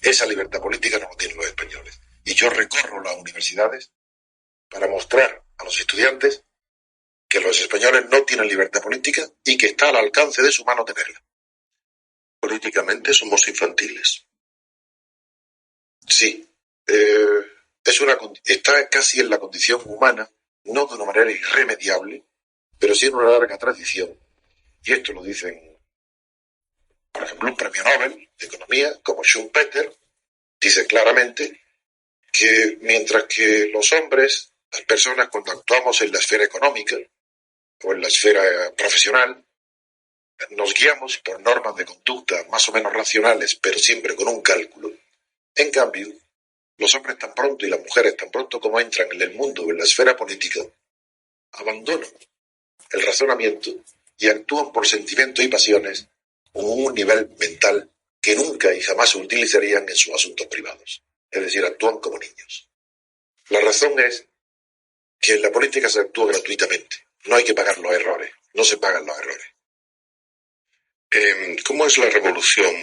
Esa libertad política no la tienen los españoles. Y yo recorro las universidades para mostrar a los estudiantes que los españoles no tienen libertad política y que está al alcance de su mano tenerla. Políticamente somos infantiles. Sí, está casi en la condición humana, no de una manera irremediable, pero sí en una larga tradición. Y esto lo dicen, por ejemplo, un premio Nobel de Economía como Schumpeter, dice claramente que mientras que los hombres, las personas, cuando actuamos en la esfera económica o en la esfera profesional, nos guiamos por normas de conducta más o menos racionales, pero siempre con un cálculo. En cambio, los hombres tan pronto y las mujeres tan pronto como entran en el mundo o en la esfera política, abandonan el razonamiento y actúan por sentimientos y pasiones con un nivel mental que nunca y jamás utilizarían en sus asuntos privados. Es decir, actúan como niños. La razón es que en la política se actúa gratuitamente. No hay que pagar los errores. No se pagan los errores. ¿Cómo es la revolución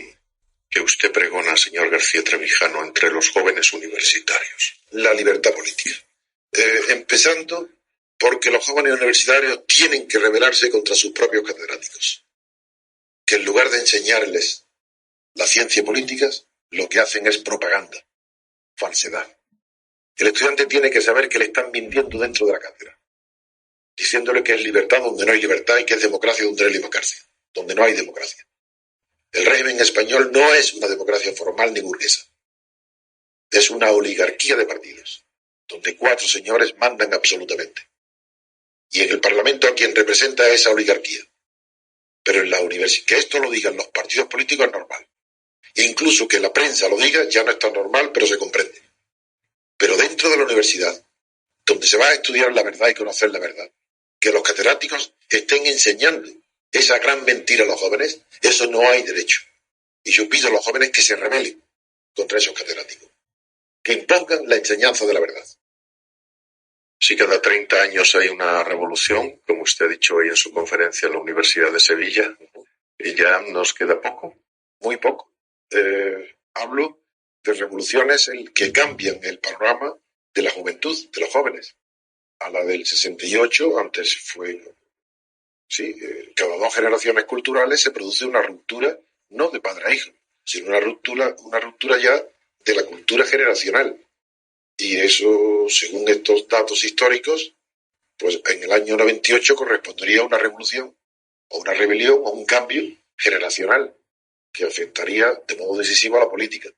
que usted pregona, señor García Trevijano, entre los jóvenes universitarios? La libertad política. Empezando porque los jóvenes universitarios tienen que rebelarse contra sus propios catedráticos, que en lugar de enseñarles la ciencia política, lo que hacen es propaganda, falsedad. El estudiante tiene que saber que le están mintiendo dentro de la cátedra, diciéndole que es libertad donde no hay libertad y que es democracia donde no hay democracia, donde no hay democracia. El régimen español no es una democracia formal ni burguesa. Es una oligarquía de partidos, donde 4 señores mandan absolutamente. Y en el Parlamento a quien representa esa oligarquía. Pero en la universidad, que esto lo digan los partidos políticos es normal. E incluso que la prensa lo diga ya no es tan normal, pero se comprende. Pero dentro de la universidad, donde se va a estudiar la verdad y conocer la verdad, que los catedráticos estén enseñando esa gran mentira a los jóvenes, eso no hay derecho. Y yo pido a los jóvenes que se rebelen contra esos catedráticos, que impongan la enseñanza de la verdad. Si cada 30 años hay una revolución, como usted ha dicho hoy en su conferencia en la Universidad de Sevilla, y ya nos queda poco. Muy poco. Hablo de revoluciones que cambian el panorama de la juventud, de los jóvenes. A la del 68, antes fue... Sí, cada 2 generaciones culturales se produce una ruptura, no de padre a hijo, sino una ruptura ya de la cultura generacional. Y eso, según estos datos históricos, pues en el año 98 correspondería a una revolución, o una rebelión, o un cambio generacional, que afectaría de modo decisivo a la política.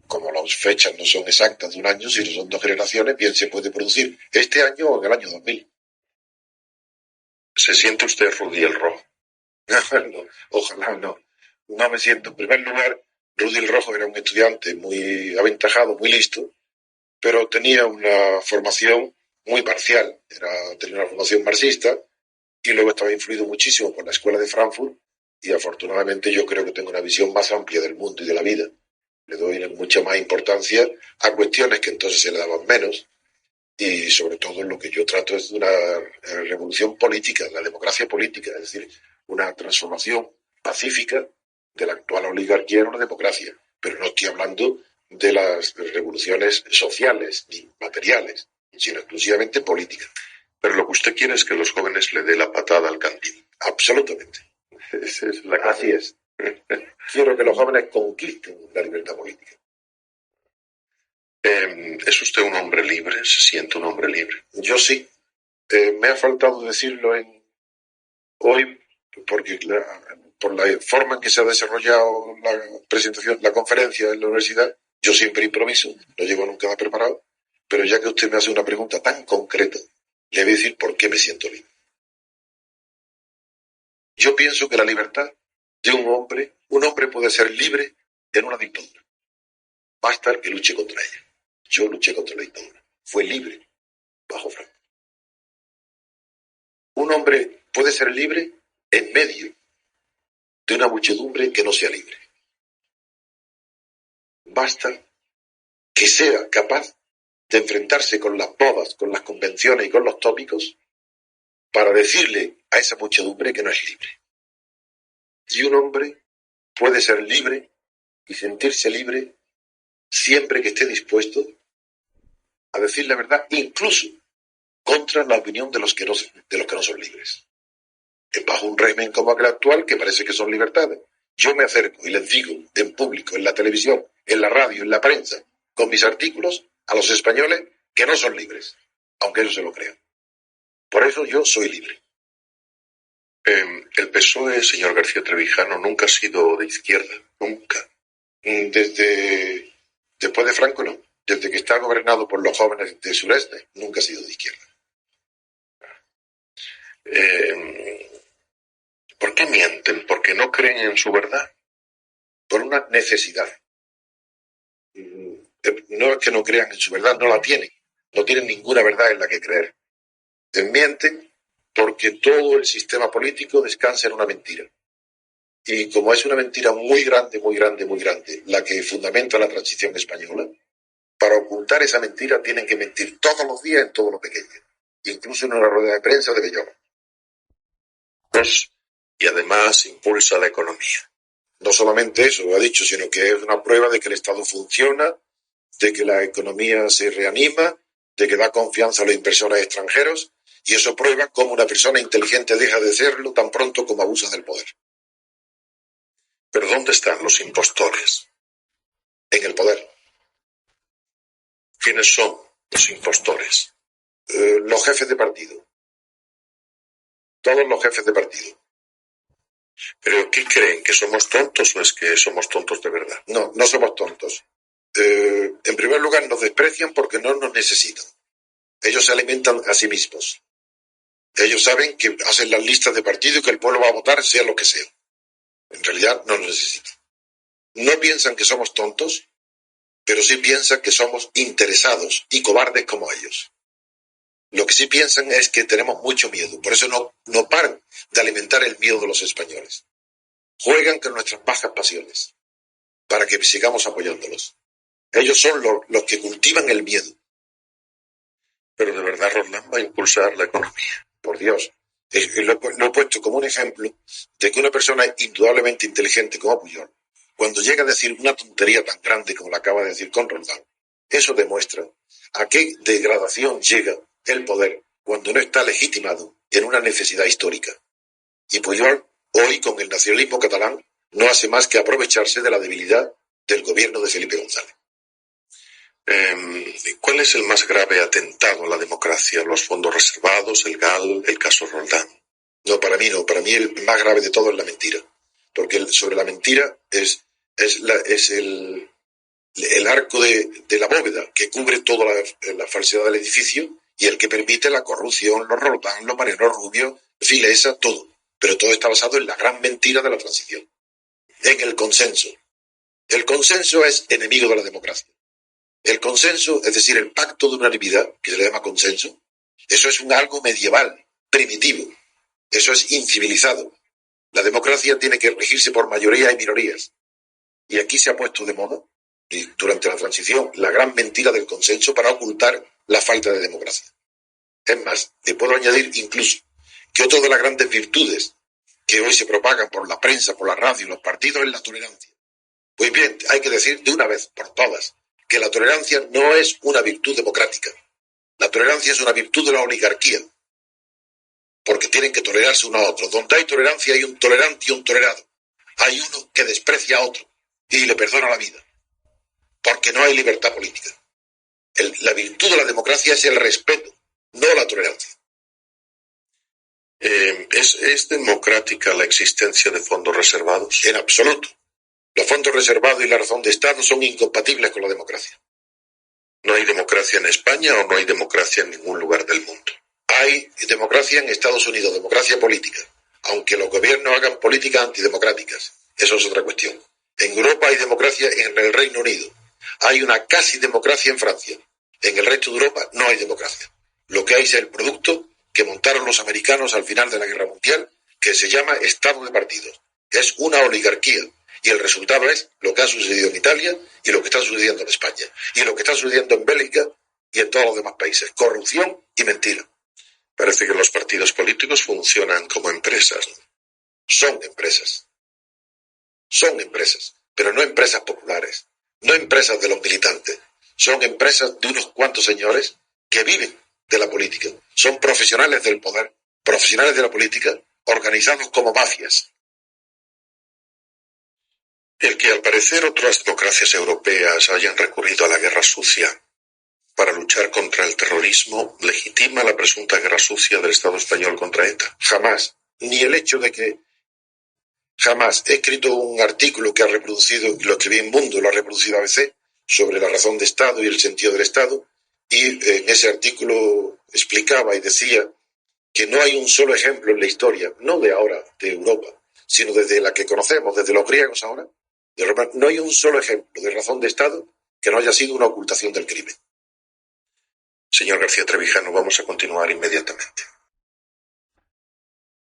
Como las fechas no son exactas de un año, sino son 2 generaciones, bien se puede producir este año o en el año 2000. ¿Se siente usted Rudy el Rojo? No, ojalá no. No me siento. En primer lugar, Rudy el Rojo era un estudiante muy aventajado, muy listo, pero tenía una formación muy parcial. Tenía una formación marxista y luego estaba influido muchísimo por la escuela de Frankfurt y afortunadamente yo creo que tengo una visión más amplia del mundo y de la vida. Le doy mucha más importancia a cuestiones que entonces se le daban menos y sobre todo lo que yo trato es de una revolución política, la democracia política, es decir, una transformación pacífica de la actual oligarquía en una democracia. Pero no estoy hablando de las revoluciones sociales ni materiales, sino exclusivamente políticas. Pero lo que usted quiere es que los jóvenes le dé la patada al candil. Absolutamente. Así es. Quiero que los jóvenes conquisten la libertad política. ¿Es usted un hombre libre? ¿Se siente un hombre libre? Yo sí. Me ha faltado decirlo hoy porque por la forma en que se ha desarrollado la presentación, la conferencia en la universidad, yo siempre improviso, no llego nunca nada preparado, pero ya que usted me hace una pregunta tan concreta, le voy a decir por qué me siento libre. Yo pienso que la libertad de un hombre puede ser libre en una dictadura. Basta que luche contra ella. Yo luché contra la dictadura. Fue libre bajo Franco. Un hombre puede ser libre en medio de una muchedumbre que no sea libre. Basta que sea capaz de enfrentarse con las modas, con las convenciones y con los tópicos para decirle a esa muchedumbre que no es libre. Y un hombre puede ser libre y sentirse libre siempre que esté dispuesto a decir la verdad, incluso contra la opinión de los que no son libres. Bajo un régimen como aquel actual, que parece que son libertades. Yo me acerco y les digo en público, en la televisión, en la radio, en la prensa, con mis artículos, a los españoles que no son libres, aunque ellos se lo crean. Por eso yo soy libre. El PSOE, señor García Trevijano, nunca ha sido de izquierda, nunca. Después de Franco, no. Desde que está gobernado por los jóvenes del sureste, nunca ha sido de izquierda. ¿Por qué mienten? ¿Porque no creen en su verdad? Por una necesidad. No es que no crean en su verdad, no la tienen. No tienen ninguna verdad en la que creer. Mienten porque todo el sistema político descansa en una mentira. Y como es una mentira muy grande, muy grande, muy grande, la que fundamenta la transición española, para ocultar esa mentira tienen que mentir todos los días en todo lo pequeño, incluso en una rueda de prensa de Bellola. Y además impulsa la economía. No solamente eso, lo ha dicho, sino que es una prueba de que el Estado funciona, de que la economía se reanima, de que da confianza a los inversores extranjeros, y eso prueba cómo una persona inteligente deja de serlo tan pronto como abusa del poder. ¿Pero dónde están los impostores? En el poder. ¿Quiénes son los impostores? Los jefes de partido. Todos los jefes de partido. ¿Pero qué creen? ¿Que somos tontos o es que somos tontos de verdad? No, no somos tontos. En primer lugar, nos desprecian porque no nos necesitan. Ellos se alimentan a sí mismos. Ellos saben que hacen las listas de partido y que el pueblo va a votar sea lo que sea. En realidad no nos necesitan. No piensan que somos tontos, pero sí piensan que somos interesados y cobardes como ellos. Lo que sí piensan es que tenemos mucho miedo, por eso no paran de alimentar el miedo de los españoles. Juegan con nuestras bajas pasiones para que sigamos apoyándolos. Ellos son los que cultivan el miedo. Pero de verdad Roldán va a impulsar la economía. Por Dios. Lo he puesto como un ejemplo de que una persona indudablemente inteligente como Pujol, cuando llega a decir una tontería tan grande como la acaba de decir con Roldán, eso demuestra a qué degradación llega el poder cuando no está legitimado en una necesidad histórica. Y Pujol, hoy con el nacionalismo catalán, no hace más que aprovecharse de la debilidad del gobierno de Felipe González. ¿Cuál es el más grave atentado a la democracia? ¿Los fondos reservados, el GAL, el caso Roldán? No, para mí no. Para mí el más grave de todo es la mentira. Porque sobre la mentira es el arco de la bóveda que cubre toda la falsedad del edificio y el que permite la corrupción, los Roldán, los Mariano Rubio, Filesa, todo. Pero todo está basado en la gran mentira de la transición. En el consenso. El consenso es enemigo de la democracia. El consenso, es decir, el pacto de unanimidad, que se le llama consenso, eso es algo medieval, primitivo. Eso es incivilizado. La democracia tiene que regirse por mayoría y minorías. Y aquí se ha puesto de moda, durante la transición, la gran mentira del consenso para ocultar la falta de democracia. Es más, le puedo añadir incluso que otra de las grandes virtudes que hoy se propagan por la prensa, por la radio y los partidos es la tolerancia. Pues bien, hay que decir de una vez por todas que la tolerancia no es una virtud democrática. La tolerancia es una virtud de la oligarquía, porque tienen que tolerarse uno a otro. Donde hay tolerancia hay un tolerante y un tolerado. Hay uno que desprecia a otro y le perdona la vida, porque no hay libertad política. La virtud de la democracia es el respeto, no la tolerancia. ¿Es democrática la existencia de fondos reservados? En absoluto. Los fondos reservados y la razón de Estado son incompatibles con la democracia. ¿No hay democracia en España o no hay democracia en ningún lugar del mundo? Hay democracia en Estados Unidos, democracia política, aunque los gobiernos hagan políticas antidemocráticas. Eso es otra cuestión. En Europa hay democracia en el Reino Unido. Hay una casi democracia en Francia. En el resto de Europa no hay democracia. Lo que hay es el producto que montaron los americanos al final de la Guerra Mundial, que se llama Estado de partidos. Es una oligarquía. Y el resultado es lo que ha sucedido en Italia y lo que está sucediendo en España. Y lo que está sucediendo en Bélgica y en todos los demás países. Corrupción y mentira. Parece que los partidos políticos funcionan como empresas, ¿no? Son empresas. Son empresas, pero no empresas populares. no empresas de los militantes, son empresas de unos cuantos señores que viven de la política, son profesionales del poder, profesionales de la política, organizados como mafias. El que al parecer otras democracias europeas hayan recurrido a la guerra sucia para luchar contra el terrorismo legitima la presunta guerra sucia del Estado español contra ETA. Jamás. Ni el hecho de que jamás. He escrito un artículo que ha reproducido, lo escribí en Mundo, lo ha reproducido ABC, sobre la razón de Estado y el sentido del Estado, y en ese artículo explicaba y decía que no hay un solo ejemplo en la historia, no de ahora, de Europa, sino desde la que conocemos, desde los griegos ahora, de Roma, no hay un solo ejemplo de razón de Estado que no haya sido una ocultación del crimen. Señor García Trevijano, vamos a continuar inmediatamente.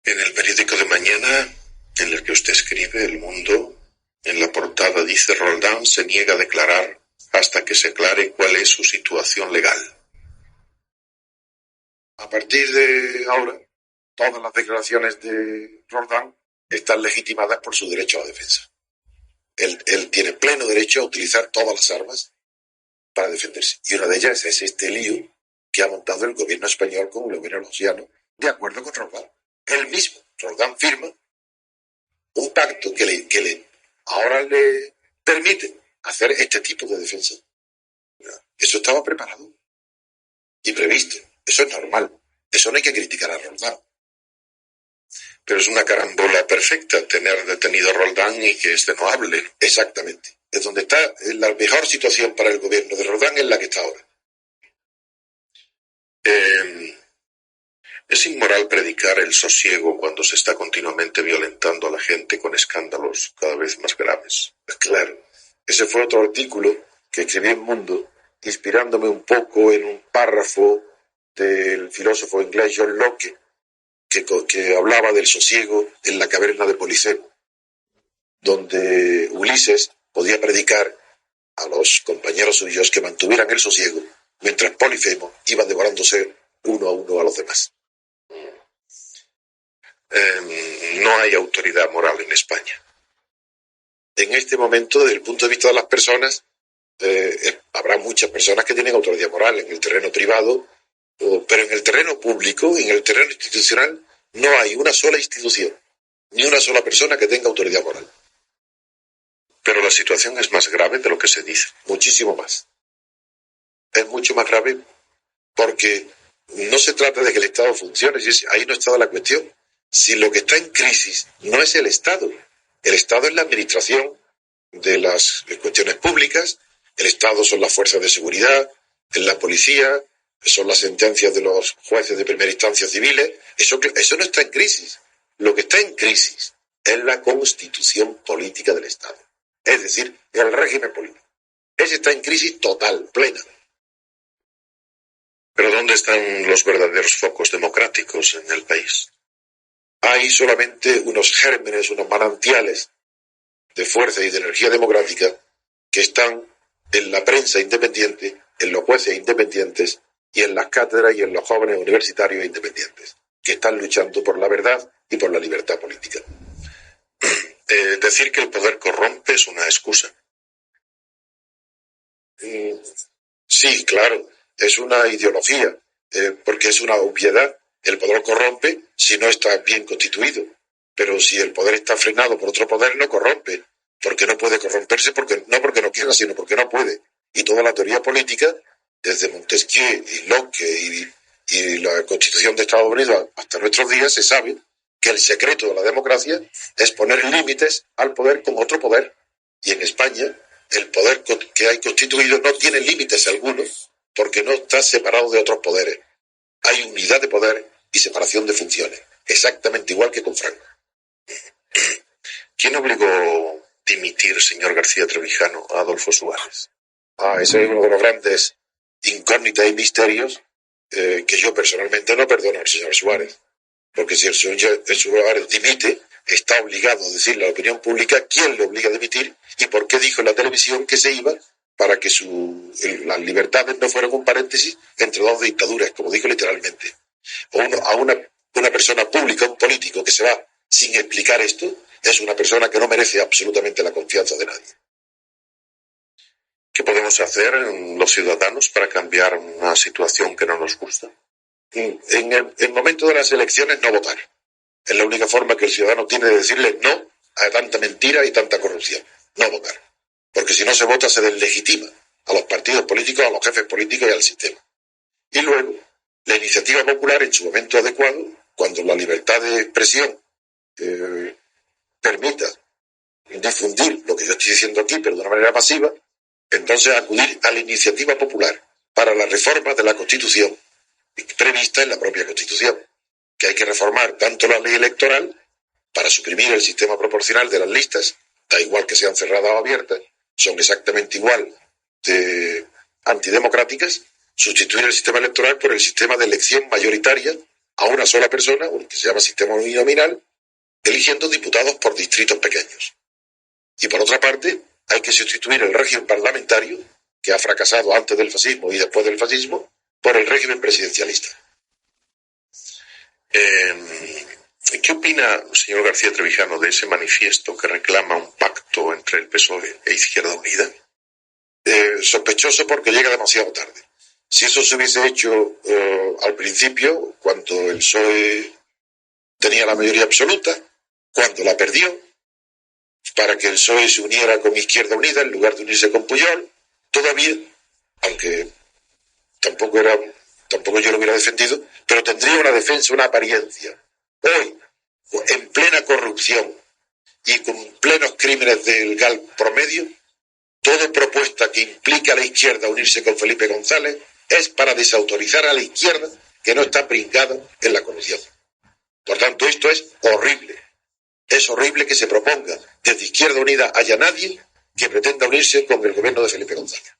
En el periódico de mañana, en el que usted escribe, El Mundo, en la portada dice: Roldán se niega a declarar hasta que se aclare cuál es su situación legal. A partir de ahora, todas las declaraciones de Roldán están legitimadas por su derecho a la defensa. Él tiene pleno derecho a utilizar todas las armas para defenderse. Y una de ellas es este lío que ha montado el gobierno español con el gobierno lausiano, de acuerdo con Roldán. Él mismo, Roldán, firma un pacto que ahora le permite hacer este tipo de defensa. Eso estaba preparado y previsto. Eso es normal. Eso no hay que criticar a Roldán. Pero es una carambola perfecta tener detenido a Roldán y que este no hable. Exactamente. Es donde está la mejor situación para el gobierno de Roldán, es la que está ahora. ¿Es inmoral predicar el sosiego cuando se está continuamente violentando a la gente con escándalos cada vez más graves? Pues claro. Ese fue otro artículo que escribí en Mundo, inspirándome un poco en un párrafo del filósofo inglés John Locke, que hablaba del sosiego en la caverna de Polifemo, donde Ulises podía predicar a los compañeros suyos que mantuvieran el sosiego, mientras Polifemo iba devorándose uno a uno a los demás. No hay autoridad moral en España. En este momento, desde el punto de vista de las personas, habrá muchas personas que tienen autoridad moral en el terreno privado, pero en el terreno público, en el terreno institucional, no hay una sola institución, ni una sola persona que tenga autoridad moral. Pero la situación es más grave de lo que se dice. Muchísimo más. Es mucho más grave porque no se trata de que el Estado funcione, ahí no está la cuestión. Si lo que está en crisis no es el Estado es la administración de las cuestiones públicas, el Estado son las fuerzas de seguridad, es la policía, son las sentencias de los jueces de primera instancia civiles, eso no está en crisis. Lo que está en crisis es la constitución política del Estado, es decir, el régimen político. Ese está en crisis total, plena. ¿Pero dónde están los verdaderos focos democráticos en el país? Hay solamente unos gérmenes, unos manantiales de fuerza y de energía democrática que están en la prensa independiente, en los jueces independientes y en las cátedras y en los jóvenes universitarios independientes, que están luchando por la verdad y por la libertad política. Decir que el poder corrompe es una excusa. Sí, claro, es una ideología, porque es una obviedad. El poder corrompe si no está bien constituido, pero si el poder está frenado por otro poder, no corrompe, porque no puede corromperse, no porque no quiera, sino porque no puede. Y toda la teoría política, desde Montesquieu y Locke y la Constitución de Estados Unidos hasta nuestros días, se sabe que el secreto de la democracia es poner límites al poder con otro poder. Y en España, el poder que hay constituido no tiene límites algunos, porque no está separado de otros poderes. Hay unidad de poder y separación de funciones, exactamente igual que con Franco. ¿Quién obligó a dimitir, señor García Trevijano, a Adolfo Suárez? Ese es uno de los grandes incógnitas y misterios que yo personalmente no perdono al señor Suárez, porque si el señor Suárez dimite, está obligado a decirle a la opinión pública quién le obliga a dimitir y por qué dijo en la televisión que se iba para que las libertades no fueran un paréntesis entre dos dictaduras, como dijo literalmente. A una persona pública, un político que se va sin explicar esto, es una persona que no merece absolutamente la confianza de nadie. podemos hacer los ciudadanos para cambiar una situación que no nos gusta? En el momento de las elecciones, no votar. Es la única forma que el ciudadano tiene de decirle no a tanta mentira y tanta corrupción. No votar. Porque si no se vota, se deslegitima a los partidos políticos, a los jefes políticos y al sistema. Y luego, la iniciativa popular, en su momento adecuado, cuando la libertad de expresión permita difundir lo que yo estoy diciendo aquí, pero de una manera pasiva, entonces acudir a la iniciativa popular para la reforma de la Constitución prevista en la propia Constitución, que hay que reformar tanto la ley electoral para suprimir el sistema proporcional de las listas, da igual que sean cerradas o abiertas, son exactamente igual de antidemocráticas, sustituir el sistema electoral por el sistema de elección mayoritaria a una sola persona, que se llama sistema uninominal, eligiendo diputados por distritos pequeños. Y por otra parte, hay que sustituir el régimen parlamentario, que ha fracasado antes del fascismo y después del fascismo, por el régimen presidencialista. ¿Qué opina, señor García Trevijano, de ese manifiesto que reclama un pacto entre el PSOE e Izquierda Unida? Sospechoso porque llega demasiado tarde. Si eso se hubiese hecho al principio, cuando el PSOE tenía la mayoría absoluta, cuando la perdió, para que el PSOE se uniera con Izquierda Unida en lugar de unirse con Pujol, todavía, aunque tampoco yo lo hubiera defendido, pero tendría una defensa, una apariencia. Hoy, en plena corrupción y con plenos crímenes del GAL promedio, toda propuesta que implique a la izquierda unirse con Felipe González es para desautorizar a la izquierda que no está pringada en la corrupción. Por tanto, esto es horrible. Es horrible que se proponga desde Izquierda Unida haya nadie que pretenda unirse con el gobierno de Felipe González.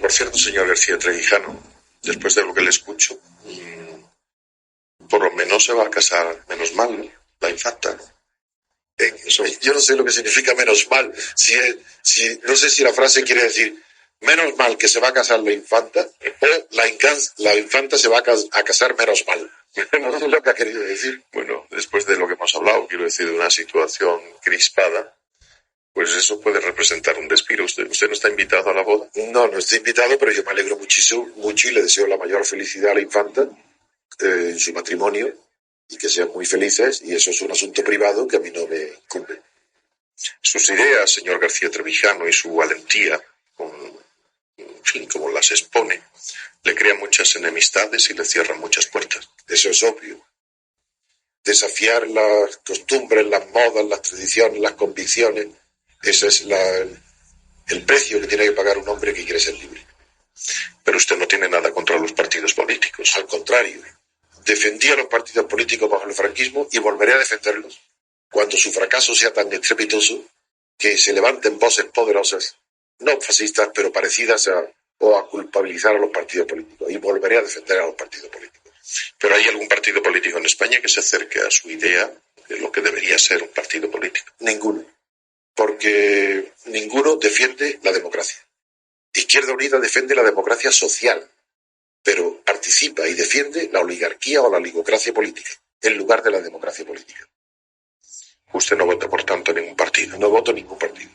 Por cierto, señor García Trevijano, después de lo que le escucho, por lo menos se va a casar menos mal, ¿no? La infanta. Yo no sé lo que significa menos mal. No sé si la frase quiere decir menos mal que se va a casar la infanta o la infanta se va a casar menos mal. No sé lo que ha querido decir. Bueno, después de lo que hemos hablado, quiero decir, de una situación crispada, pues eso puede representar un despido. ¿Usted no está invitado a la boda? No estoy invitado, pero yo me alegro mucho y le deseo la mayor felicidad a la infanta en su matrimonio y que sean muy felices, y eso es un asunto privado que a mí no me incumbe. Sus ideas, señor García Trevijano, y su valentía, en fin, como las expone, le crean muchas enemistades y le cierran muchas puertas. Eso es obvio. Desafiar las costumbres, las modas, las tradiciones, las convicciones, ese es el precio que tiene que pagar un hombre que quiere ser libre. Pero usted no tiene nada contra los partidos políticos. Al contrario, defendí a los partidos políticos bajo el franquismo y volveré a defenderlos cuando su fracaso sea tan estrepitoso que se levanten voces poderosas, no fascistas, pero parecidas a culpabilizar a los partidos políticos, y volveré a defender a los partidos políticos. ¿Pero hay algún partido político en España que se acerque a su idea de lo que debería ser un partido político? Ninguno, porque ninguno defiende la democracia. Izquierda Unida defiende la democracia social, pero participa y defiende la oligarquía o la oligocracia política, en lugar de la democracia política. Usted no vota, por tanto, ningún partido. No voto ningún partido.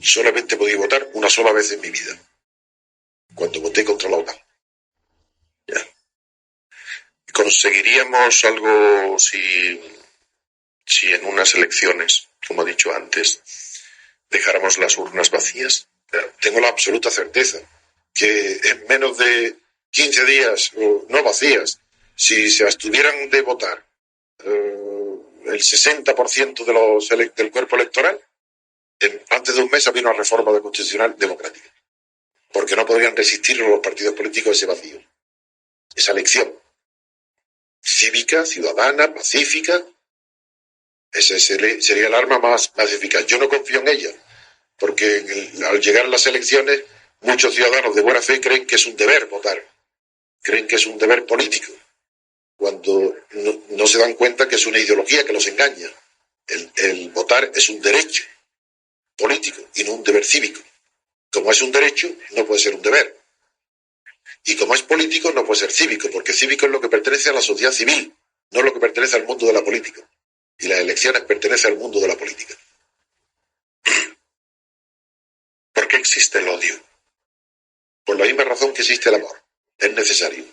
Solamente he podido votar una sola vez en mi vida, cuando voté contra la OTAN. Ya. ¿Conseguiríamos algo si en unas elecciones, como he dicho antes, dejáramos las urnas vacías? Tengo la absoluta certeza que en menos de 15 días, no vacías, si se abstuvieran de votar el 60% del cuerpo electoral, antes de un mes había una reforma constitucional democrática, porque no podrían resistir los partidos políticos ese vacío, esa elección cívica, ciudadana, pacífica. Ese sería el arma más eficaz. Yo no confío en ella, porque al llegar a las elecciones muchos ciudadanos de buena fe creen que es un deber votar, creen que es un deber político, cuando no se dan cuenta que es una ideología que los engaña. El votar es un derecho político y no un deber cívico. Como es un derecho, no puede ser un deber. Y como es político, no puede ser cívico, porque cívico es lo que pertenece a la sociedad civil, no lo que pertenece al mundo de la política. Y las elecciones pertenecen al mundo de la política. existe el odio? Por la misma razón que existe el amor. Es necesario.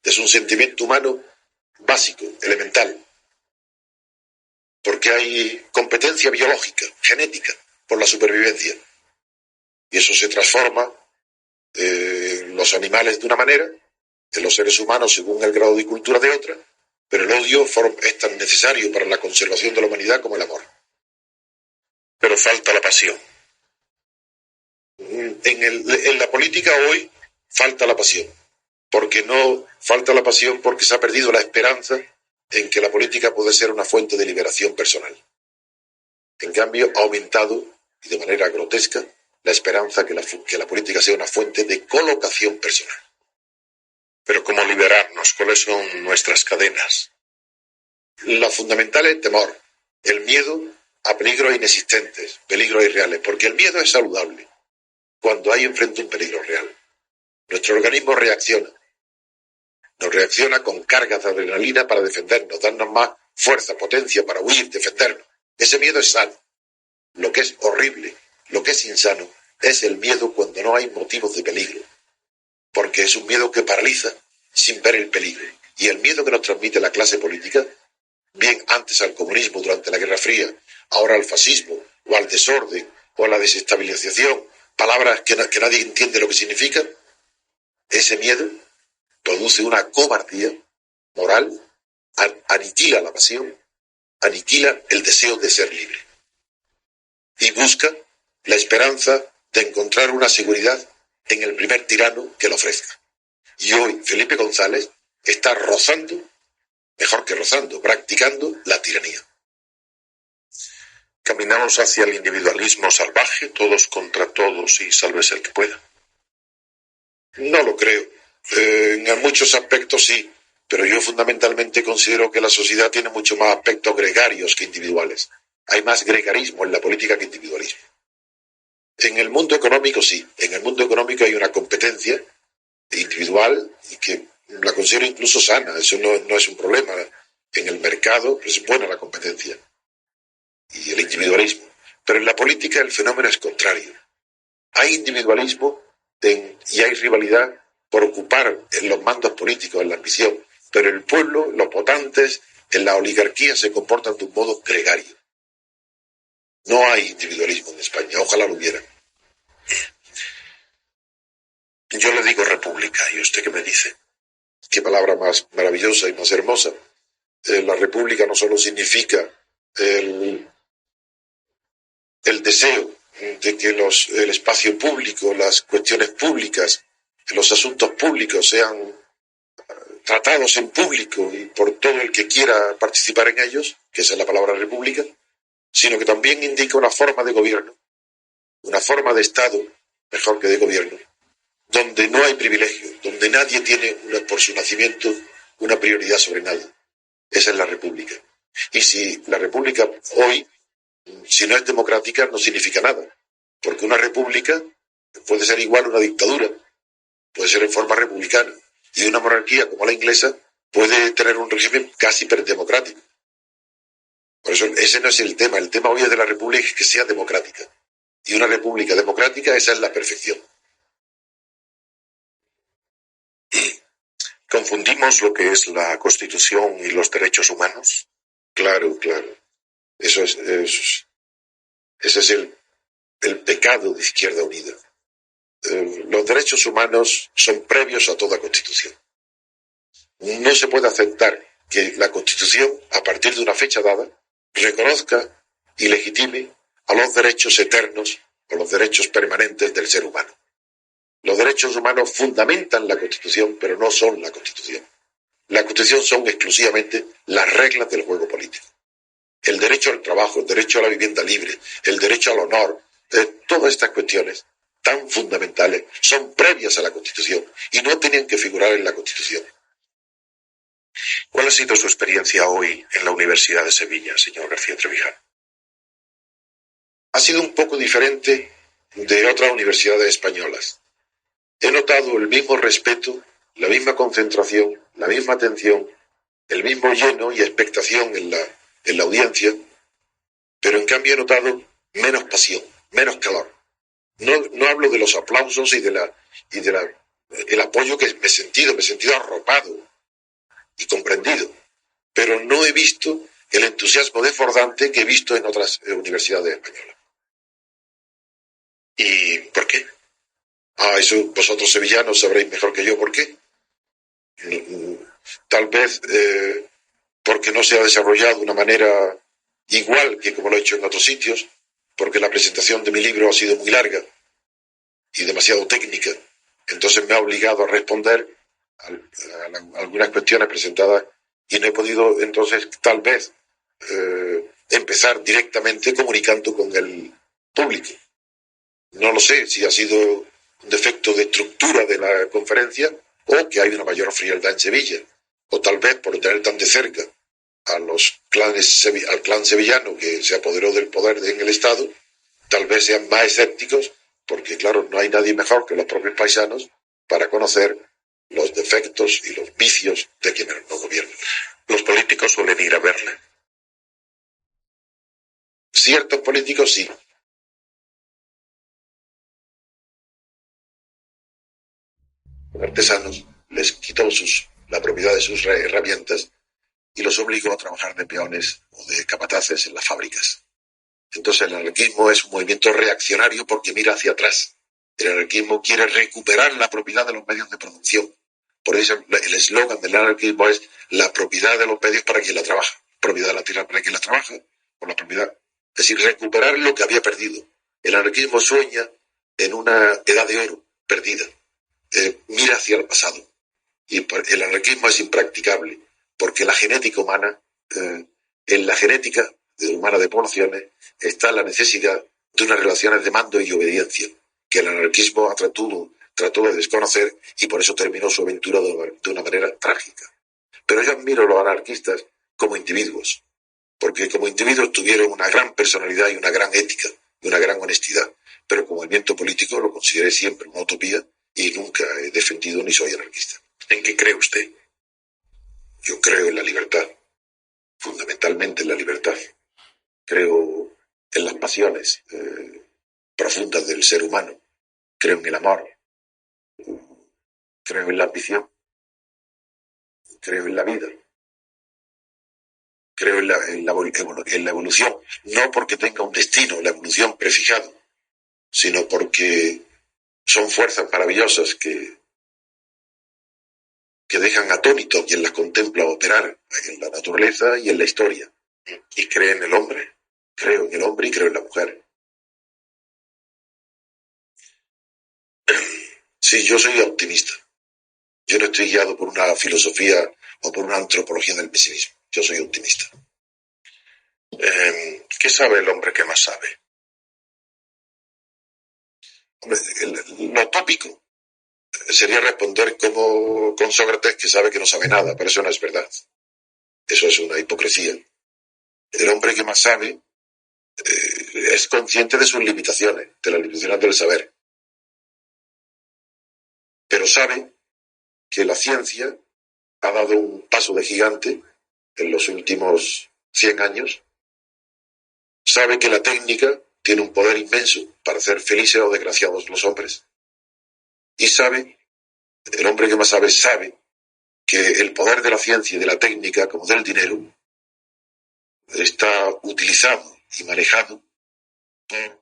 Es un sentimiento humano básico, elemental. Porque hay competencia biológica, genética, por la supervivencia. Y eso se transforma en los animales de una manera, en los seres humanos según el grado de cultura de otra, pero el odio es tan necesario para la conservación de la humanidad como el amor. Pero falta la pasión. En la política hoy falta la pasión, porque no falta la pasión porque se ha perdido la esperanza en que la política puede ser una fuente de liberación personal. En cambio, ha aumentado, y de manera grotesca, la esperanza que la política sea una fuente de colocación personal. Pero ¿cómo liberarnos? ¿Cuáles son nuestras cadenas? La fundamental es el temor, el miedo a peligros inexistentes, peligros irreales, porque el miedo es saludable cuando hay enfrente un peligro real. Nuestro organismo reacciona. Nos reacciona con cargas de adrenalina para defendernos, darnos más fuerza, potencia para huir, defendernos. Ese miedo es sano. Lo que es horrible, lo que es insano, es el miedo cuando no hay motivos de peligro. Porque es un miedo que paraliza sin ver el peligro. Y el miedo que nos transmite la clase política, bien antes al comunismo durante la Guerra Fría, ahora al fascismo, o al desorden, o a la desestabilización, palabras que nadie entiende lo que significan, ese miedo produce una cobardía moral, aniquila la pasión, aniquila el deseo de ser libre. Y busca la esperanza de encontrar una seguridad en el primer tirano que lo ofrezca. Y hoy Felipe González está rozando, mejor que rozando, practicando la tiranía. Caminamos hacia el individualismo salvaje, todos contra todos y sálvese el que pueda. No lo creo. En muchos aspectos sí, pero yo fundamentalmente considero que la sociedad tiene mucho más aspectos gregarios que individuales. Hay más gregarismo en la política que individualismo. En el mundo económico sí, en el mundo económico hay una competencia individual y que la considero incluso sana, eso no es un problema. En el mercado es buena la competencia y el individualismo, pero en la política el fenómeno es contrario. Hay individualismo y hay rivalidad por ocupar en los mandos políticos, en la ambición, pero el pueblo, los votantes, en la oligarquía se comportan de un modo gregario. No hay individualismo en España, ojalá lo hubiera. Yo le digo república, ¿y usted qué me dice? Qué palabra más maravillosa y más hermosa. La república no solo significa el deseo de que el espacio público, las cuestiones públicas, los asuntos públicos sean tratados en público y por todo el que quiera participar en ellos, que esa es la palabra república, sino que también indica una forma de gobierno, una forma de Estado, mejor que de gobierno, donde no hay privilegio, donde nadie tiene, por su nacimiento, una prioridad sobre nadie. Esa es la república. Y si la república hoy, si no es democrática, no significa nada, porque una república puede ser igual a una dictadura, puede ser en forma republicana, y una monarquía como la inglesa puede tener un régimen casi democrático. Por eso ese no es el tema hoy es de la república es que sea democrática. Y una república democrática, esa es la perfección. ¿Confundimos lo que es la Constitución y los derechos humanos? Claro. Ese es el pecado de Izquierda Unida. Los derechos humanos son previos a toda Constitución. No se puede aceptar que la Constitución, a partir de una fecha dada, reconozca y legitime a los derechos eternos o los derechos permanentes del ser humano. Los derechos humanos fundamentan la Constitución, pero no son la Constitución. La Constitución son exclusivamente las reglas del juego político. El derecho al trabajo, el derecho a la vivienda libre, el derecho al honor, todas estas cuestiones tan fundamentales son previas a la Constitución y no tenían que figurar en la Constitución. ¿Cuál ha sido su experiencia hoy en la Universidad de Sevilla, señor García Trevijano? Ha sido un poco diferente de otras universidades españolas. He notado el mismo respeto, la misma concentración, la misma atención, el mismo lleno y expectación en la audiencia, pero en cambio he notado menos pasión, menos calor. No hablo de los aplausos y el apoyo que me he sentido arropado y comprendido, pero no he visto el entusiasmo desbordante que he visto en otras universidades españolas. ¿Y por qué? Eso vosotros sevillanos sabréis mejor que yo por qué. Tal vez porque no se ha desarrollado de una manera igual que como lo he hecho en otros sitios, porque la presentación de mi libro ha sido muy larga y demasiado técnica. Entonces me ha obligado a responder a algunas cuestiones presentadas y no he podido entonces tal vez empezar directamente comunicando con el público. No lo sé si ha sido un defecto de estructura de la conferencia o que hay una mayor frialdad en Sevilla, o tal vez por tener tan de cerca al clan sevillano que se apoderó del poder en el Estado, tal vez sean más escépticos, porque claro, no hay nadie mejor que los propios paisanos para conocer los defectos y los vicios de quienes nos gobiernan. Los políticos suelen ir a verle. Ciertos políticos sí. Artesanos les quitó la propiedad de sus herramientas y los obligó a trabajar de peones o de capataces en las fábricas. Entonces el anarquismo es un movimiento reaccionario porque mira hacia atrás. El anarquismo quiere recuperar la propiedad de los medios de producción. Por eso el eslogan del anarquismo es la propiedad de los medios para quien la trabaja. Propiedad de la tierra para quien la trabaja, por la propiedad. Es decir, recuperar lo que había perdido. El anarquismo sueña en una edad de oro perdida. Mira hacia el pasado. Y el anarquismo es impracticable porque la genética humana, en la genética humana de poblaciones, está la necesidad de unas relaciones de mando y obediencia que el anarquismo trató de desconocer y por eso terminó su aventura de una manera trágica. Pero yo admiro a los anarquistas como individuos, porque como individuos tuvieron una gran personalidad y una gran ética y una gran honestidad, pero como movimiento político lo consideré siempre una utopía y nunca he defendido ni soy anarquista. ¿En qué cree usted? Yo creo en la libertad, fundamentalmente en la libertad. Creo en las pasiones profundas del ser humano. Creo en el amor. Creo en la ambición. Creo en la vida. Creo en la evolución. No porque tenga un destino, la evolución prefijado, sino porque son fuerzas maravillosas que dejan atónito a quien las contempla operar en la naturaleza y en la historia. ¿Y cree en el hombre? Creo en el hombre y creo en la mujer. Sí, yo soy optimista. Yo no estoy guiado por una filosofía o por una antropología del pesimismo. Yo soy optimista. ¿Qué sabe el hombre que más sabe? Hombre, lo tópico sería responder como con Sócrates, que sabe que no sabe nada, pero eso no es verdad. Eso es una hipocresía. El hombre que más sabe es consciente de sus limitaciones, de las limitaciones del saber. Pero sabe que la ciencia ha dado un paso de gigante en los últimos 100 años. Sabe que la técnica tiene un poder inmenso para hacer felices o desgraciados los hombres. Y sabe, el hombre que más sabe que el poder de la ciencia y de la técnica, como del dinero, está utilizado y manejado por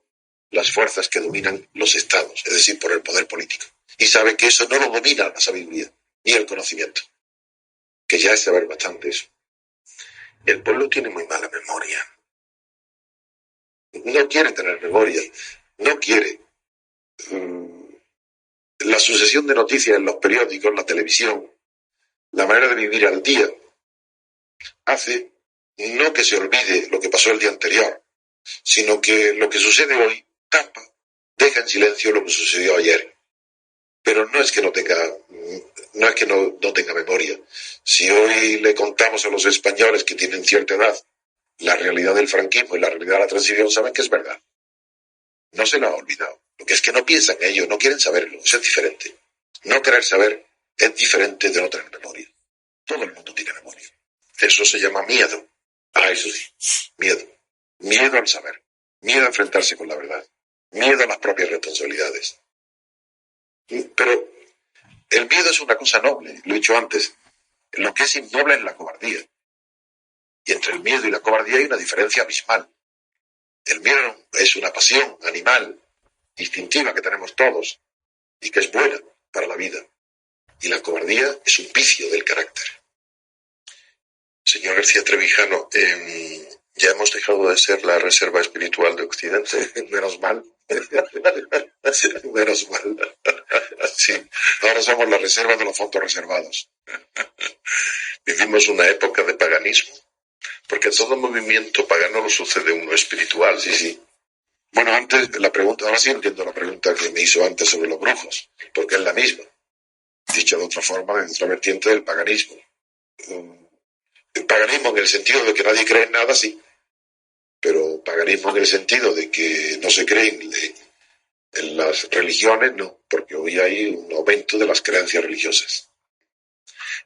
las fuerzas que dominan los estados, es decir, por el poder político. Y sabe que eso no lo domina la sabiduría ni el conocimiento, que ya es saber bastante eso. El pueblo tiene muy mala memoria. No quiere tener memoria, no quiere. La sucesión de noticias en los periódicos, la televisión, la manera de vivir al día, hace no que se olvide lo que pasó el día anterior, sino que lo que sucede hoy tapa, deja en silencio lo que sucedió ayer. Pero no es que no tenga memoria. Si hoy le contamos a los españoles que tienen cierta edad la realidad del franquismo y la realidad de la transición, saben que es verdad. No se lo ha olvidado. Lo que es que no piensan en ello, no quieren saberlo. Eso es diferente. No querer saber es diferente de no tener memoria. Todo el mundo tiene memoria. Eso se llama miedo. Eso sí, miedo. Miedo al saber. Miedo a enfrentarse con la verdad. miedo a las propias responsabilidades. Pero el miedo es una cosa noble, lo he dicho antes. Lo que es innoble es la cobardía. Y entre el miedo y la cobardía hay una diferencia abismal. El miedo es una pasión animal, instintiva que tenemos todos y que es buena para la vida. Y la cobardía es un vicio del carácter. Señor García Trevijano, ya hemos dejado de ser la reserva espiritual de Occidente. Menos mal. Menos mal. Sí, ahora somos la reserva de los fondos reservados. Vivimos una época de paganismo, porque todo movimiento pagano lo sucede uno espiritual. Sí, sí. Bueno, antes la pregunta, ahora sí entiendo la pregunta que me hizo antes sobre los brujos, porque es la misma. Dicho de otra forma, de otra vertiente del paganismo. El paganismo en el sentido de que nadie cree en nada, sí. Pero paganismo en el sentido de que no se cree en las religiones, no, porque hoy hay un aumento de las creencias religiosas.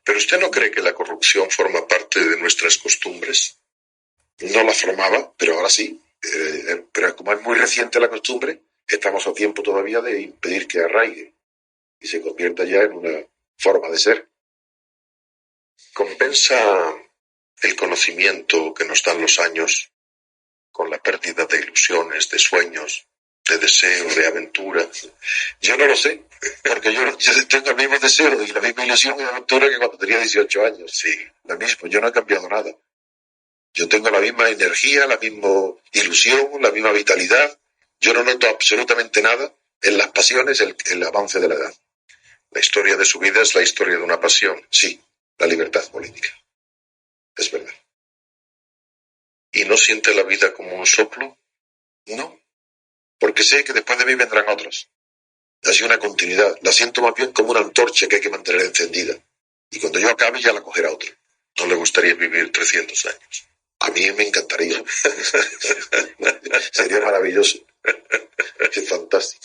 ¿Pero usted no cree que la corrupción forma parte de nuestras costumbres? No la formaba, pero ahora sí. Pero como es muy reciente la costumbre, estamos a tiempo todavía de impedir que arraigue y se convierta ya en una forma de ser. ¿Compensa el conocimiento que nos dan los años con la pérdida de ilusiones, de sueños, de deseos, de aventura? Yo no lo sé, porque yo tengo el mismo deseo y la misma ilusión y aventura que cuando tenía 18 años. Sí, lo mismo, yo no he cambiado nada. Yo tengo la misma energía, la misma ilusión, la misma vitalidad. Yo no noto absolutamente nada en las pasiones, el avance de la edad. La historia de su vida es la historia de una pasión. Sí, la libertad política. Es verdad. ¿Y no siente la vida como un soplo? No, porque sé que después de mí vendrán otros. Así una continuidad. La siento más bien como una antorcha que hay que mantener encendida. Y cuando yo acabe ya la cogerá otro. ¿No le gustaría vivir 300 años? A mí me encantaría. Sería maravilloso. Es fantástico.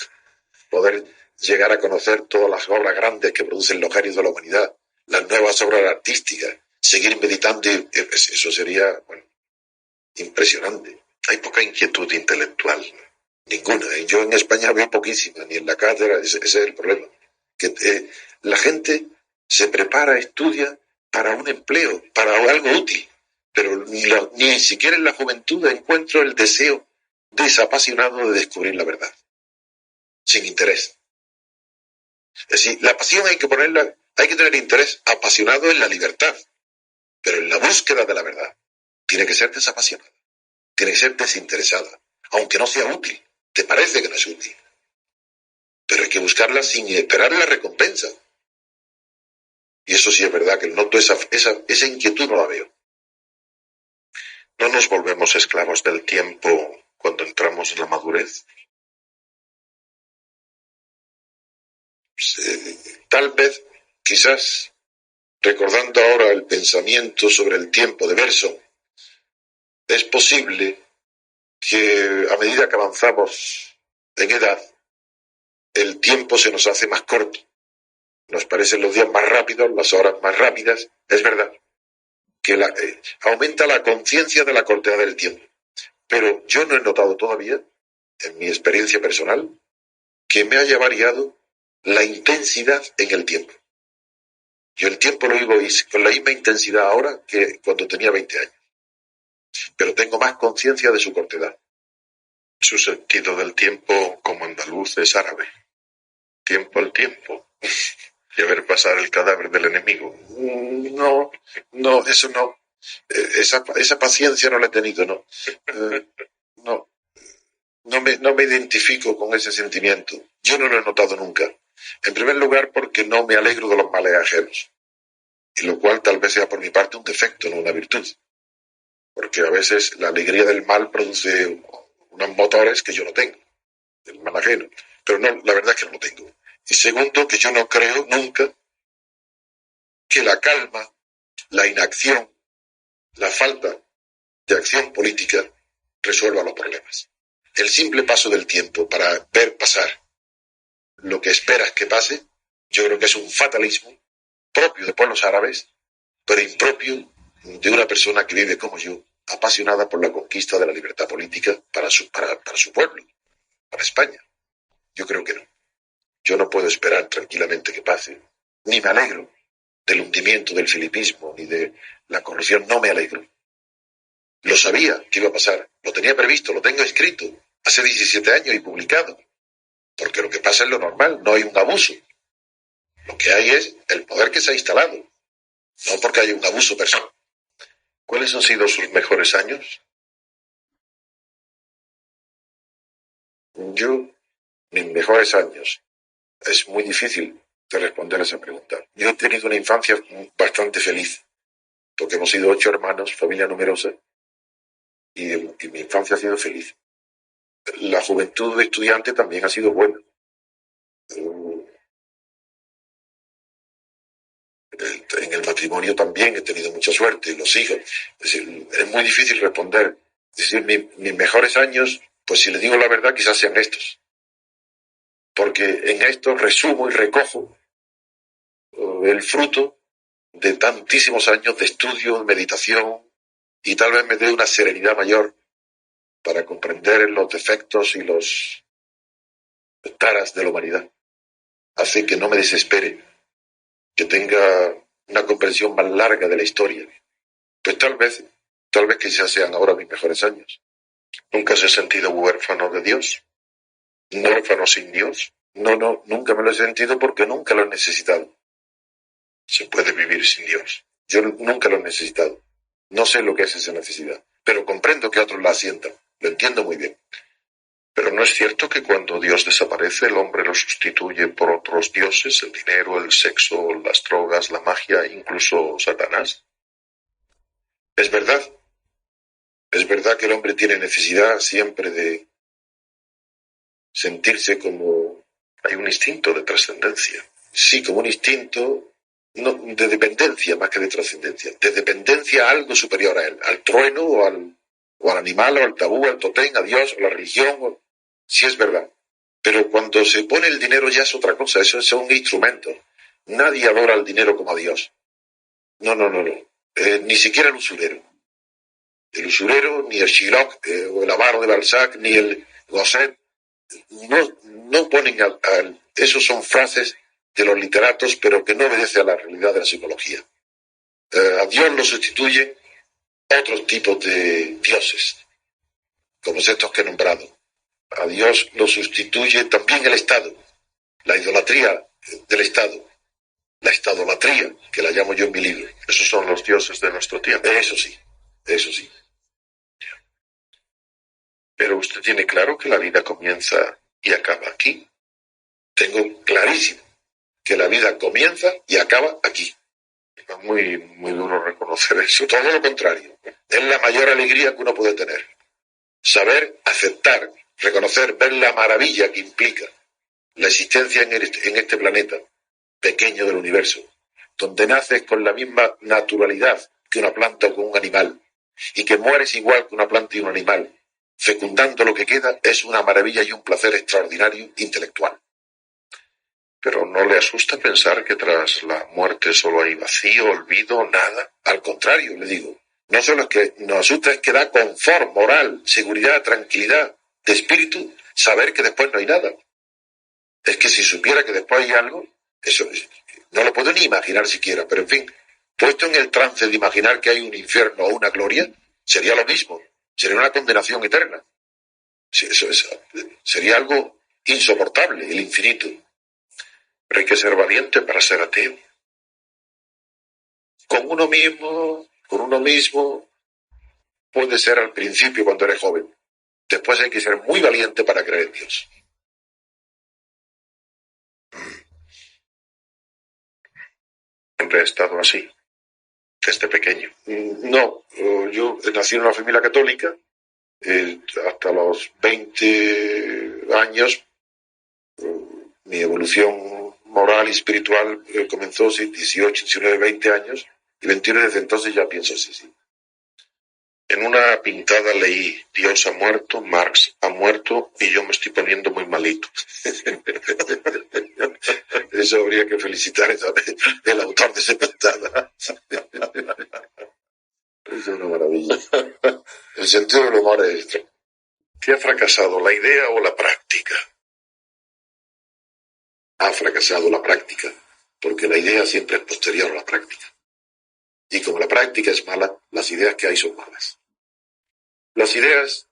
Poder llegar a conocer todas las obras grandes que producen los genios de la humanidad, las nuevas obras artísticas, seguir meditando, eso sería, bueno, impresionante. Hay poca inquietud intelectual. Ninguna. Yo en España veo poquísima, ni en la cátedra, ese es el problema. Que la gente se prepara, estudia para un empleo, para algo útil, pero ni siquiera en la juventud encuentro el deseo desapasionado de descubrir la verdad, sin interés. Es decir, la pasión hay que tener interés apasionado en la libertad, pero en la búsqueda de la verdad tiene que ser desapasionada, tiene que ser desinteresada, aunque no sea útil. Te parece que no es útil, pero hay que buscarla sin esperar la recompensa. Y eso sí es verdad que noto esa inquietud, no la veo. ¿No nos volvemos esclavos del tiempo cuando entramos en la madurez? Tal vez, quizás, recordando ahora el pensamiento sobre el tiempo de Bergson, es posible que a medida que avanzamos en edad, el tiempo se nos hace más corto. Nos parecen los días más rápidos, las horas más rápidas. Es verdad que aumenta la conciencia de la cortedad del tiempo. Pero yo no he notado todavía, en mi experiencia personal, que me haya variado la intensidad en el tiempo. Yo el tiempo lo vivo con la misma intensidad ahora que cuando tenía 20 años. Pero tengo más conciencia de su cortedad. Su sentido del tiempo como andaluz es árabe. Tiempo al tiempo. Y a ver pasar el cadáver del enemigo. No, eso no. Esa paciencia no la he tenido, no. No me identifico con ese sentimiento. Yo no lo he notado nunca. En primer lugar, porque no me alegro de los males ajenos. Y lo cual tal vez sea por mi parte un defecto, no una virtud. Porque a veces la alegría del mal produce unos motores que yo no tengo. El mal ajeno. Pero no, la verdad es que no lo tengo. Y segundo, que yo no creo nunca que la calma, la inacción, la falta de acción política resuelva los problemas. El simple paso del tiempo para ver pasar lo que esperas que pase, yo creo que es un fatalismo propio de pueblos árabes, pero impropio de una persona que vive como yo, apasionada por la conquista de la libertad política para su pueblo. para España. Yo creo que no. Yo no puedo esperar tranquilamente que pase. Ni me alegro del hundimiento del filipismo, ni de la corrupción. No me alegro. Lo sabía que iba a pasar. Lo tenía previsto, lo tengo escrito hace 17 años y publicado. Porque lo que pasa es lo normal, no hay un abuso. Lo que hay es el poder que se ha instalado. No porque haya un abuso personal. ¿Cuáles han sido sus mejores años? Mis mejores años. Es muy difícil de responder a esa pregunta. Yo he tenido una infancia bastante feliz, porque hemos sido 8 hermanos, familia numerosa, y mi infancia ha sido feliz. La juventud de estudiante también ha sido buena. En el matrimonio también he tenido mucha suerte, los hijos. Es muy difícil responder. Es decir, mis mejores años, pues si le digo la verdad, quizás sean estos. Porque en esto resumo y recojo el fruto de tantísimos años de estudio, meditación, y tal vez me dé una serenidad mayor para comprender los defectos y los taras de la humanidad. Hace que no me desespere, que tenga una comprensión más larga de la historia. Pues tal vez quizás sean ahora mis mejores años. ¿Nunca se ha sentido huérfano de Dios? No, ¿Huérfano sin Dios? No, nunca me lo he sentido porque nunca lo he necesitado. Se puede vivir sin Dios. Yo nunca lo he necesitado. No sé lo que es esa necesidad, pero comprendo que otros la sientan. Lo entiendo muy bien. Pero ¿no es cierto que cuando Dios desaparece, el hombre lo sustituye por otros dioses, el dinero, el sexo, las drogas, la magia, incluso Satanás? Es verdad. Es verdad que el hombre tiene necesidad siempre de sentirse como... Hay un instinto de trascendencia. Sí, como un instinto de dependencia más que de trascendencia. De dependencia a algo superior a él. Al trueno o al animal o al tabú, al totén, a Dios, a la religión. Sí, es verdad. Pero cuando se pone el dinero ya es otra cosa. Eso es un instrumento. Nadie adora al dinero como a Dios. No. Ni siquiera el usurero. El usurero, ni el Shylock, o el avaro de Balzac, ni el Gosset, no ponen esos son frases de los literatos, pero que no obedecen a la realidad de la psicología. A Dios lo sustituyen otros tipos de dioses, como estos que he nombrado. A Dios lo sustituye también el Estado, la idolatría del Estado, la estadolatría, que la llamo yo en mi libro. Esos son los dioses de nuestro tiempo. Eso sí. Pero usted tiene claro que la vida comienza y acaba aquí. Tengo clarísimo que la vida comienza y acaba aquí. Es muy, muy duro reconocer eso. Todo lo contrario. Es la mayor alegría que uno puede tener. Saber, aceptar, reconocer, ver la maravilla que implica la existencia en este planeta pequeño del universo, donde naces con la misma naturalidad que una planta o con un animal, y que mueres igual que una planta y un animal, fecundando lo que queda, es una maravilla y un placer extraordinario intelectual. Pero ¿no le asusta pensar que tras la muerte solo hay vacío, olvido, nada? Al contrario, le digo. No solo es que nos asusta, es que da confort moral, seguridad, tranquilidad de espíritu, saber que después no hay nada. Es que si supiera que después hay algo, eso no lo puedo ni imaginar siquiera, pero en fin, puesto en el trance de imaginar que hay un infierno o una gloria, sería lo mismo, sería una condenación eterna. Sería algo insoportable, el infinito. Pero hay que ser valiente para ser ateo. Con uno mismo, puede ser al principio cuando eres joven. Después hay que ser muy valiente para creer en Dios. Siempre he estado así, desde pequeño. No, yo nací en una familia católica. Hasta los 20 años, mi evolución moral y espiritual comenzó, 18, 19, 20 años, y 21 desde entonces ya pienso así, sí. En una pintada leí, Dios ha muerto, Marx ha muerto, y yo me estoy poniendo muy malito. Eso habría que felicitar el autor de esa pintada. Es una maravilla. El sentido del humor es extra. ¿Qué ha fracasado, la idea o la práctica? Ha fracasado la práctica, porque la idea siempre es posterior a la práctica. Y como la práctica es mala, las ideas que hay son malas. Las ideas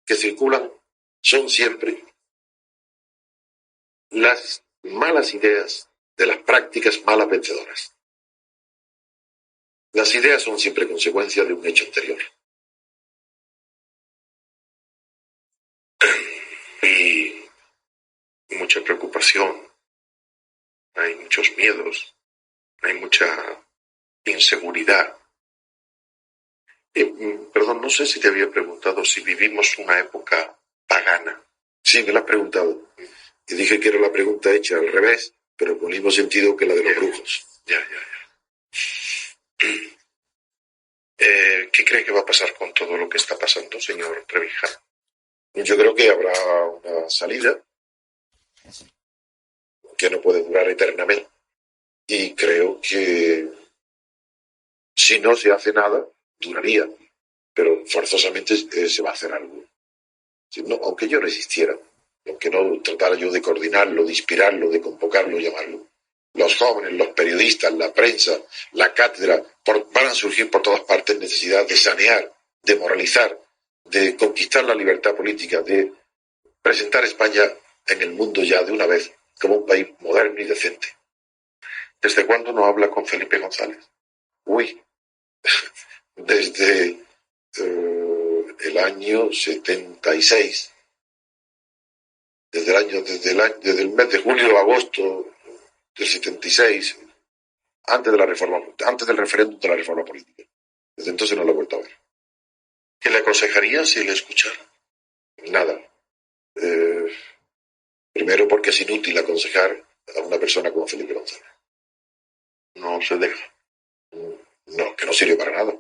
que circulan son siempre las malas ideas de las prácticas malas vencedoras. Las ideas son siempre consecuencia de un hecho anterior. Y mucha preocupación, hay muchos miedos, hay mucha inseguridad. Perdón, no sé si te había preguntado si vivimos una época pagana. Sí, me lo has preguntado. Y dije que era la pregunta hecha al revés, pero con el mismo sentido que la de los brujos. Ya. ¿Qué cree que va a pasar con todo lo que está pasando, señor Trevijano? Yo creo que habrá una salida que no puede durar eternamente. Y creo que si no se hace nada, duraría. Pero forzosamente se va a hacer algo. No, aunque yo no existiera, aunque no tratara yo de coordinarlo, de inspirarlo, de convocarlo, llamarlo. Los jóvenes, los periodistas, la prensa, la cátedra, van a surgir por todas partes necesidad de sanear, de moralizar, de conquistar la libertad política, de presentar a España en el mundo ya de una vez como un país moderno y decente. ¿Desde cuándo no habla con Felipe González? Desde el año 76, desde el mes de julio o agosto del 76, antes del referéndum de la reforma política. Desde entonces no lo he vuelto a ver. ¿Qué le aconsejaría si le escuchara? Nada. Primero porque es inútil aconsejar a una persona como Felipe González. No se deja. No, que no sirve para nada.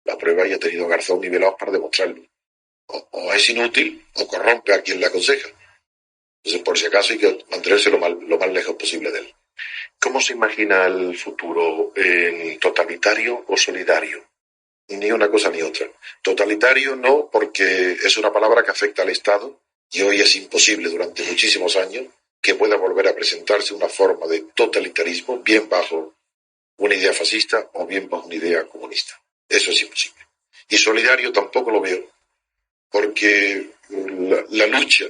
La prueba ya ha tenido Garzón y Velaos para demostrarlo. O es inútil o corrompe a quien le aconseja. Entonces, por si acaso, hay que mantenerse lo más lejos posible de él. ¿Cómo se imagina el futuro? ¿En totalitario o solidario? Ni una cosa ni otra. Totalitario no, porque es una palabra que afecta al Estado y hoy es imposible durante muchísimos años que pueda volver a presentarse una forma de totalitarismo bien bajo una idea fascista o bien bajo una idea comunista. Eso es imposible. Y solidario tampoco lo veo, porque la lucha,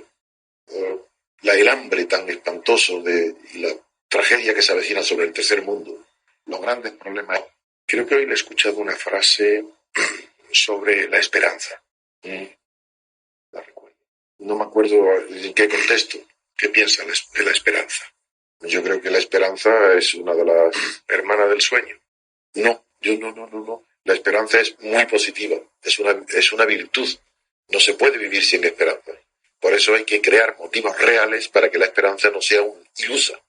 el hambre tan espantoso y la tragedia que se avecina sobre el tercer mundo, los grandes problemas. Creo que hoy le he escuchado una frase sobre la esperanza. La recuerdo. No me acuerdo en qué contexto. ¿Qué piensa de la esperanza? Yo creo que la esperanza es una de las... ¿Hermana del sueño? No. La esperanza es muy positiva. Es una virtud. No se puede vivir sin esperanza. Por eso hay que crear motivos reales para que la esperanza no sea ilusa.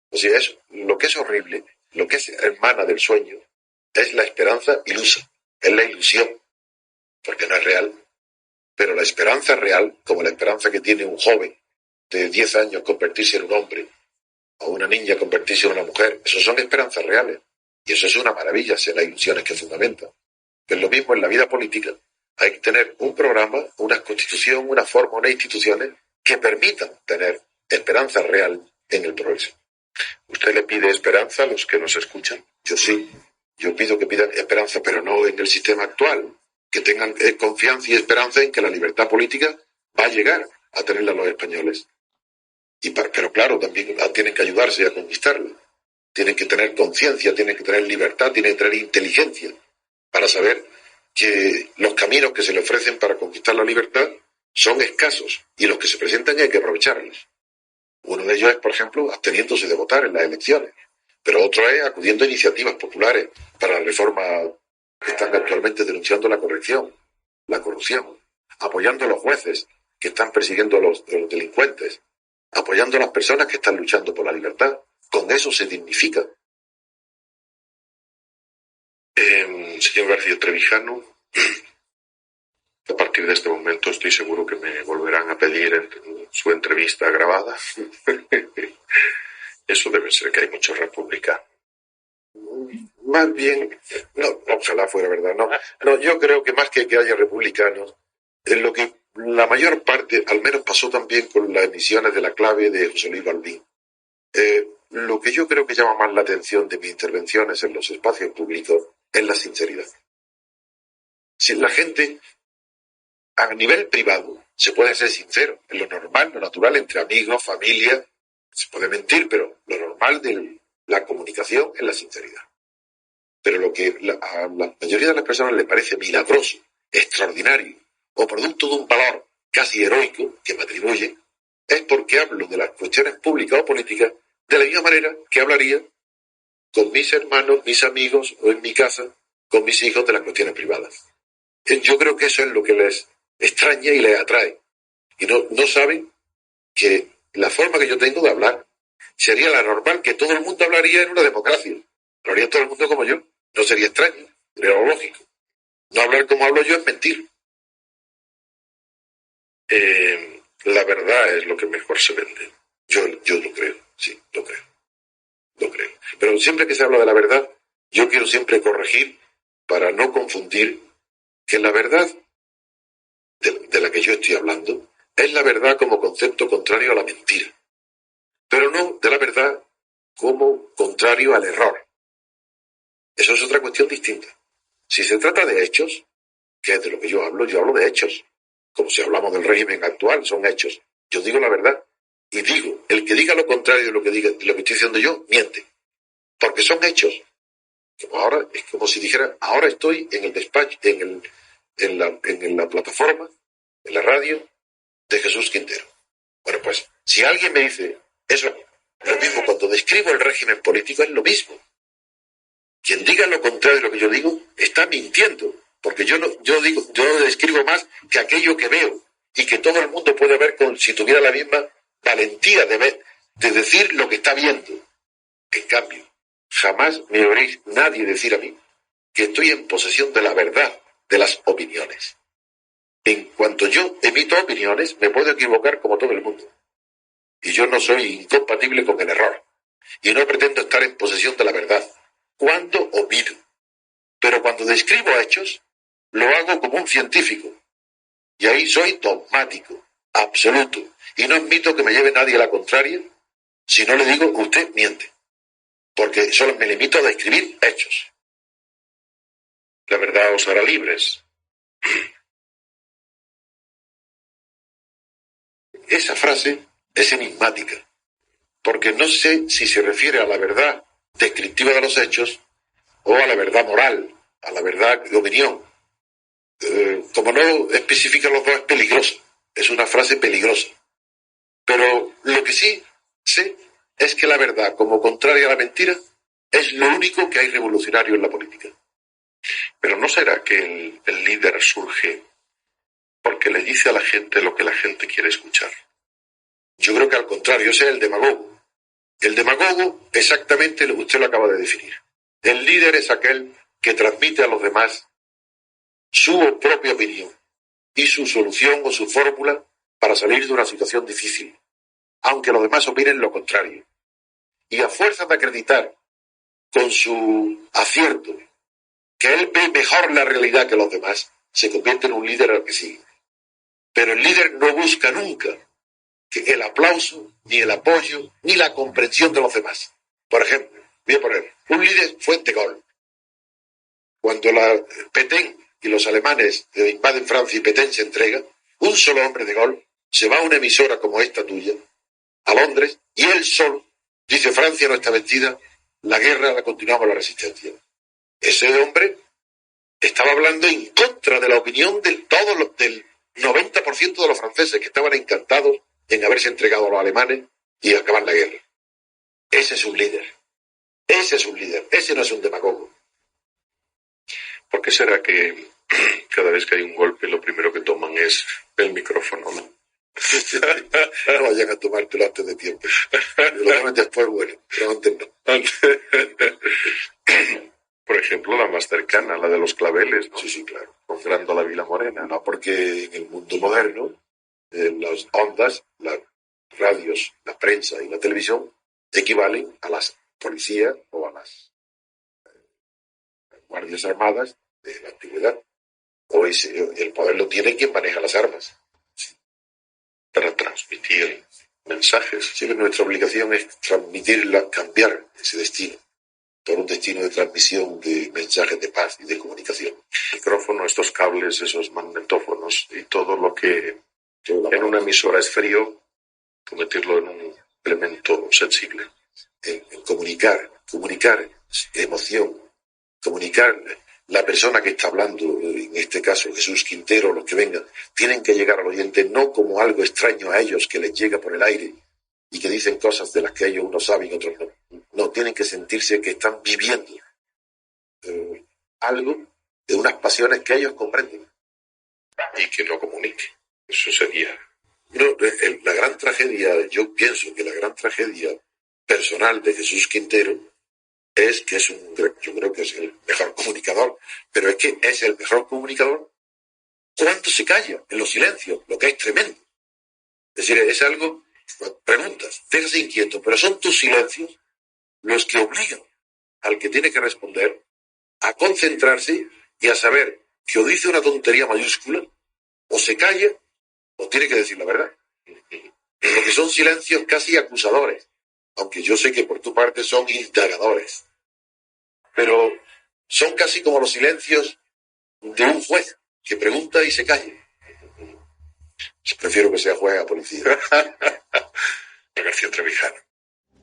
O sea, lo que es horrible, lo que es hermana del sueño, es la esperanza ilusa. Es la ilusión. Porque no es real. Pero la esperanza real, como la esperanza que tiene un joven de 10 años convertirse en un hombre, o una niña convertirse en una mujer, eso son esperanzas reales. Y eso es una maravilla, ser las ilusiones que fundamentan. Que es lo mismo en la vida política. Hay que tener un programa, una constitución, una forma, unas instituciones que permitan tener esperanza real en el progreso. ¿Usted le pide esperanza a los que nos escuchan? Yo sí. Yo pido que pidan esperanza, pero no en el sistema actual. Que tengan confianza y esperanza en que la libertad política va a llegar a tenerla los españoles. Pero claro, también tienen que ayudarse a conquistarla. Tienen que tener conciencia, tienen que tener libertad, tienen que tener inteligencia para saber que los caminos que se le ofrecen para conquistar la libertad son escasos y los que se presentan hay que aprovecharlos. Uno de ellos es, por ejemplo, absteniéndose de votar en las elecciones, pero otro es acudiendo a iniciativas populares para la reforma que están actualmente denunciando la corrupción, apoyando a los jueces que están persiguiendo a los delincuentes, apoyando a las personas que están luchando por la libertad. Con eso se dignifica. Señor García Trevijano, a partir de este momento estoy seguro que me volverán a pedir su entrevista grabada. Eso debe ser que hay muchos republicanos. Más bien, no, ojalá fuera verdad, no, yo creo que más que haya republicanos, lo que la mayor parte, al menos pasó también con las emisiones de La Clave de José Luis Balbín. Lo que yo creo que llama más la atención de mis intervenciones en los espacios públicos es la sinceridad. Si la gente, a nivel privado, se puede ser sincero, es lo normal, lo natural, entre amigos, familia, se puede mentir, pero lo normal de la comunicación es la sinceridad. Pero lo que a la mayoría de las personas les parece milagroso, extraordinario, o producto de un valor casi heroico que me atribuye, es porque hablo de las cuestiones públicas o políticas de la misma manera que hablaría con mis hermanos, mis amigos o en mi casa con mis hijos de las cuestiones privadas. Yo creo que eso es lo que les extraña y les atrae. Y no saben que la forma que yo tengo de hablar sería la normal que todo el mundo hablaría en una democracia. Hablaría todo el mundo como yo. No sería extraño, sería lo lógico. No hablar como hablo yo es mentir. La verdad es lo que mejor se vende. Yo lo creo, sí, lo creo. Pero siempre que se habla de la verdad, yo quiero siempre corregir para no confundir que la verdad de la que yo estoy hablando es la verdad como concepto contrario a la mentira, pero no de la verdad como contrario al error. Eso es otra cuestión distinta. Si se trata de hechos, que es de lo que yo hablo de hechos. Como si hablamos del régimen actual, son hechos. Yo digo la verdad. Y digo, el que diga lo contrario de lo que estoy diciendo yo, miente. Porque son hechos. Como ahora, es como si dijera, ahora estoy en el despacho, en la plataforma, en la radio de Jesús Quintero. Bueno, pues, si alguien me dice, eso, lo mismo, cuando describo el régimen político es lo mismo. Quien diga lo contrario de lo que yo digo, está mintiendo. Porque yo describo más que aquello que veo y que todo el mundo puede ver si tuviera la misma valentía de decir lo que está viendo. En cambio, jamás me oiréis nadie decir a mí que estoy en posesión de la verdad de las opiniones. En cuanto yo emito opiniones, me puedo equivocar como todo el mundo. Y yo no soy incompatible con el error. Y no pretendo estar en posesión de la verdad cuando opino. Pero cuando describo hechos, lo hago como un científico. Y ahí soy dogmático, absoluto. Y no admito que me lleve nadie a la contraria si no le digo, usted miente. Porque solo me limito a describir hechos. La verdad os hará libres. Esa frase es enigmática. Porque no sé si se refiere a la verdad descriptiva de los hechos o a la verdad moral, a la verdad de opinión. Como no especifica los dos, es peligroso. Es una frase peligrosa. Pero lo que sí sé es que la verdad, como contraria a la mentira, es lo único que hay revolucionario en la política. Pero ¿no será que el líder surge porque le dice a la gente lo que la gente quiere escuchar? Yo creo que al contrario, ese es el demagogo. El demagogo, exactamente usted lo acaba de definir. El líder es aquel que transmite a los demás su propia opinión y su solución o su fórmula para salir de una situación difícil, aunque los demás opinen lo contrario. Y a fuerza de acreditar con su acierto que él ve mejor la realidad que los demás, se convierte en un líder al que sigue. Pero el líder no busca nunca que el aplauso, ni el apoyo, ni la comprensión de los demás. Por ejemplo, voy a poner, un líder fue de Gaulle. Cuando Pétain y los alemanes invaden Francia y Pétain se entrega, un solo hombre de Gaulle se va a una emisora como esta tuya, a Londres, y él solo dice, Francia no está vencida, la guerra la continuamos la resistencia. Ese hombre estaba hablando en contra de la opinión del 90% de los franceses que estaban encantados en haberse entregado a los alemanes y acabar la guerra. Ese es un líder. Ese es un líder. Ese no es un demagogo. ¿Por qué será que cada vez que hay un golpe lo primero que toman es el micrófono, no? No vayan a tomártelo antes de tiempo. Lo tomen después, bueno, pero antes no. Por ejemplo, la más cercana, la de los claveles, ¿no? Sí, claro. Con Grándola Vila Morena. No, porque en el mundo moderno, las ondas, las radios, la prensa y la televisión equivalen a las policías o a las guardias armadas de la antigüedad. O el poder lo tiene quien maneja las armas. transmitir mensajes. Sí, pero nuestra obligación es transmitirla, cambiar ese destino por un destino de transmisión de mensajes de paz y de comunicación. Micrófono, estos cables, esos magnetófonos y todo lo que en una emisora es frío, convertirlo en un elemento sensible. En comunicar emoción, comunicar la persona que está hablando, en este caso Jesús Quintero, los que vengan, tienen que llegar al oyente no como algo extraño a ellos que les llega por el aire y que dicen cosas de las que ellos unos saben y otros no. No, tienen que sentirse que están viviendo algo de unas pasiones que ellos comprenden. Y que lo comunique. Eso sería... No, la gran tragedia, yo pienso que la gran tragedia personal de Jesús Quintero es que yo creo que es el mejor comunicador, pero es que es el mejor comunicador cuando se calla, en los silencios, lo que es tremendo. Es decir, es algo, preguntas, déjase inquieto, pero son tus silencios los que obligan al que tiene que responder a concentrarse y a saber que o dice una tontería mayúscula, o se calla, o tiene que decir la verdad. Porque son silencios casi acusadores, aunque yo sé que por tu parte son indagadores. Pero son casi como los silencios de un juez que pregunta y se calla. Prefiero que sea juez a policía. García Trevijano.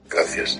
Gracias.